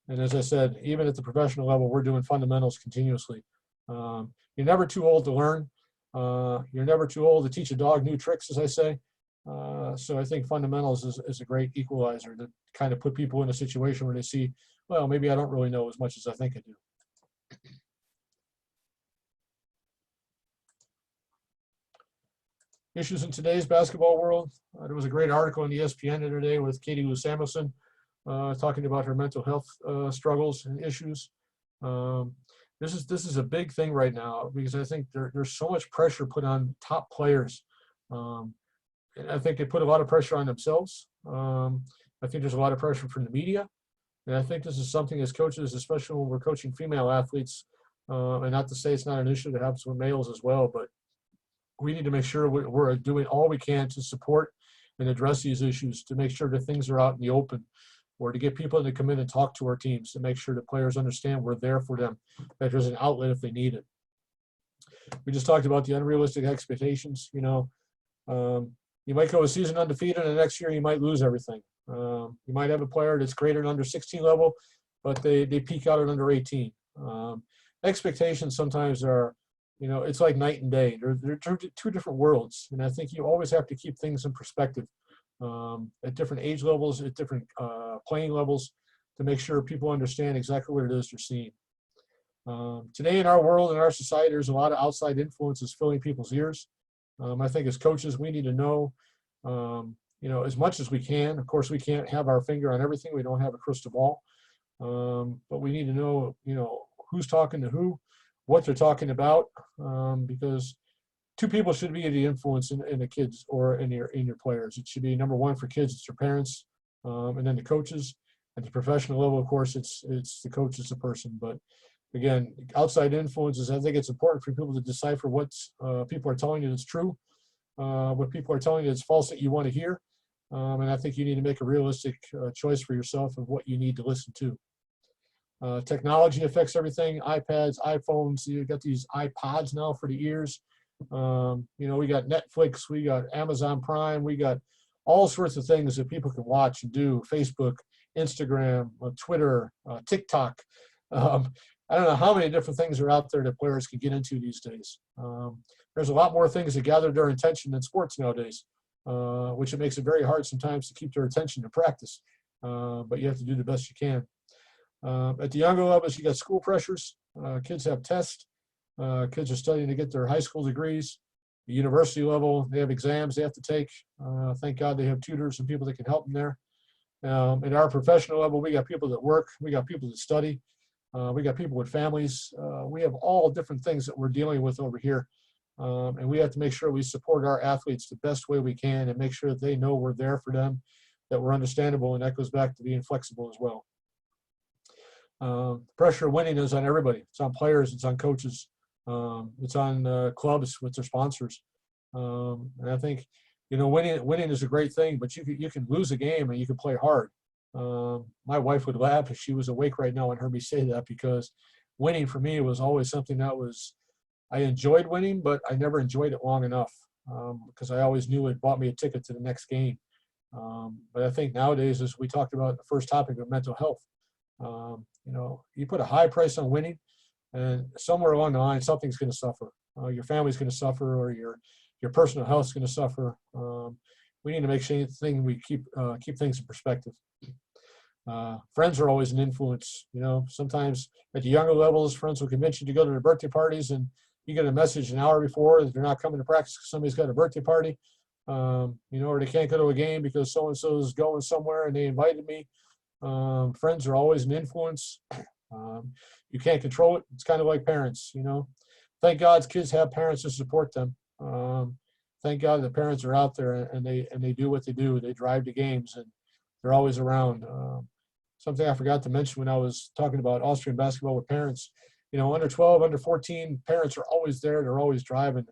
And as I said, even at the professional level, we're doing fundamentals continuously. You're never too old to learn. You're never too old to teach a dog new tricks, as I say. So I think fundamentals is a great equalizer to kind of put people in a situation where they see, well, maybe I don't really know as much as I think I do. Issues in today's basketball world. There was a great article in ESPN today with Katie Lou Samuelson talking about her mental health struggles and issues. This is a big thing right now because I think there's so much pressure put on top players. And I think they put a lot of pressure on themselves. I think there's a lot of pressure from the media. And I think this is something as coaches, especially when we're coaching female athletes, and not to say it's not an issue that happens with males as well, but we need to make sure we're doing all we can to support and address these issues, to make sure that things are out in the open, or to get people to come in and talk to our teams to make sure the players understand we're there for them, that there's an outlet if they need it. We just talked about the unrealistic expectations. You might go a season undefeated, and the next year you might lose everything. You might have a player that's great at under 16 level, but they peak out at under 18. Expectations sometimes are, it's like night and day. They're two different worlds, and I think you always have to keep things in perspective at different age levels, at different playing levels, to make sure people understand exactly what it is they're seeing. Today in our world, in our society, there's a lot of outside influences filling people's ears. I think as coaches, we need to know, as much as we can. Of course, we can't have our finger on everything. We don't have a crystal ball. But we need to know, who's talking to who, what they're talking about, because two people should be the influence in the kids or in your players. It should be number one for kids, it's your parents, and then the coaches. At the professional level, of course, it's the coach as a person. But again, outside influences, I think it's important for people to decipher what people are telling you that's true, what people are telling you that's false that you want to hear. And I think you need to make a realistic choice for yourself of what you need to listen to. Technology affects everything. iPads, iPhones, you've got these iPods now for the ears. We got Netflix, we got Amazon Prime, we got all sorts of things that people can watch and do. Facebook, Instagram, Twitter, TikTok. I don't know how many different things are out there that players can get into these days. There's a lot more things that gather their attention than sports nowadays, which it makes it very hard sometimes to keep their attention to practice. But you have to do the best you can. At the younger levels, you got school pressures. Kids have tests. Kids are studying to get their high school degrees. The university level, they have exams they have to take. Thank God they have tutors and people that can help them there. At our professional level, we got people that work. We got people that study. We got people with families. We have all different things that we're dealing with over here. And we have to make sure we support our athletes the best way we can and make sure that they know we're there for them, that we're understandable, and that goes back to being flexible as well. Pressure of winning is on everybody. It's on players. It's on coaches. It's on clubs with their sponsors. And I think, winning is a great thing, but you can lose a game and you can play hard. My wife would laugh if she was awake right now and heard me say that, because winning for me was always something I enjoyed winning, but I never enjoyed it long enough because I always knew it bought me a ticket to the next game. But I think nowadays, as we talked about the first topic of mental health, you put a high price on winning, and somewhere along the line, something's going to suffer. Your family's going to suffer, or your personal health is going to suffer. We need to make sure we keep things in perspective. Friends are always an influence. Sometimes at the younger levels, friends will convince you to go to their birthday parties, and you get a message an hour before that they're not coming to practice because somebody's got a birthday party, or they can't go to a game because so-and-so is going somewhere and they invited me. Friends are always an influence. You can't control it. It's kind of like parents, you know. Thank God kids have parents to support them. Thank God the parents are out there and they do what they do. They drive the games and they're always around. Something I forgot to mention when I was talking about Austrian basketball with parents, you know, under 12, under 14, parents are always there. They're always driving.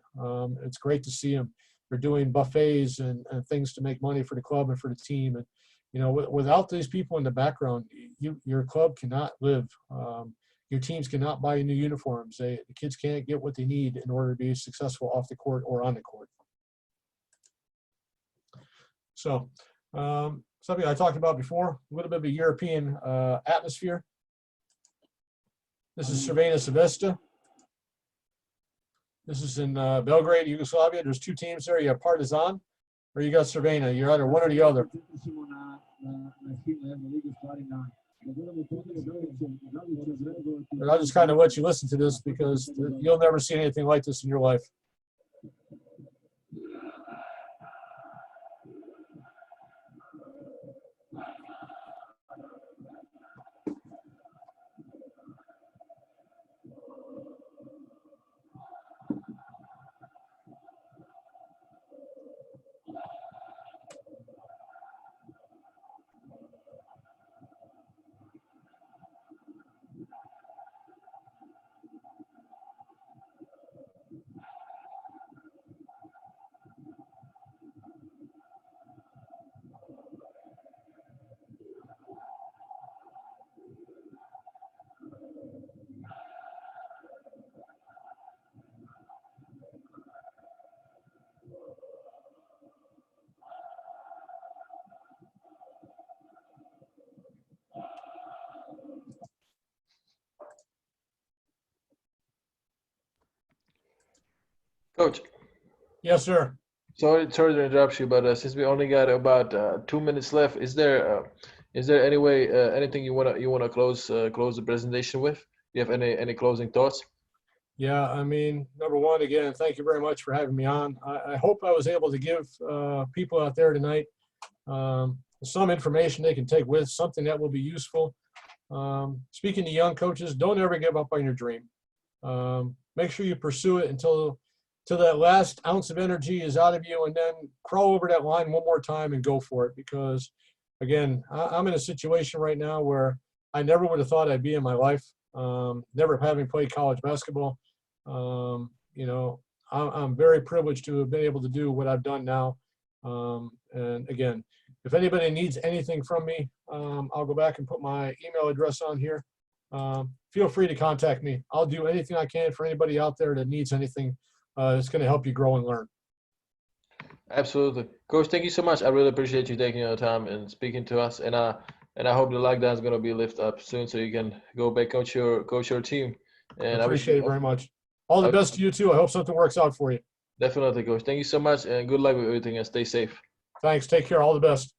It's great to see them. They're doing buffets and things to make money for the club and for the team. And, you know, without these people in the background, your club cannot live. Your teams cannot buy new uniforms. The kids can't get what they need in order to be successful off the court or on the court. So something I talked about before, a little bit of a European atmosphere. This is Crvena Zvezda. This is in Belgrade, Yugoslavia. There's two teams there. You have Partizan or you got Crvena. You're either one or the other. But I'll just kind of let you listen to this because you'll never see anything like this in your life. Coach. Yes, sir. Sorry to interrupt you, but since we only got about 2 minutes left, is there any way anything you wanna close the presentation with? Do you have any closing thoughts? Yeah, I mean, number one, again, thank you very much for having me on. I hope I was able to give people out there tonight some information they can take with, something that will be useful. Speaking to young coaches, don't ever give up on your dream. Make sure you pursue it until that last ounce of energy is out of you, and then crawl over that line one more time and go for it. Because, again, I'm in a situation right now where I never would have thought I'd be in my life, never having played college basketball. You know, I'm very privileged to have been able to do what I've done now. And again, if anybody needs anything from me, I'll go back and put my email address on here. Feel free to contact me. I'll do anything I can for anybody out there that needs anything. It's going to help you grow and learn. Absolutely, Coach. Thank you so much. I really appreciate you taking your time and speaking to us. And I hope the lockdown is going to be lifted up soon, so you can go back coach your team. And I appreciate it very much. All the best to you too. I hope something works out for you. Definitely, Coach. Thank you so much, and good luck with everything. And stay safe. Thanks. Take care. All the best.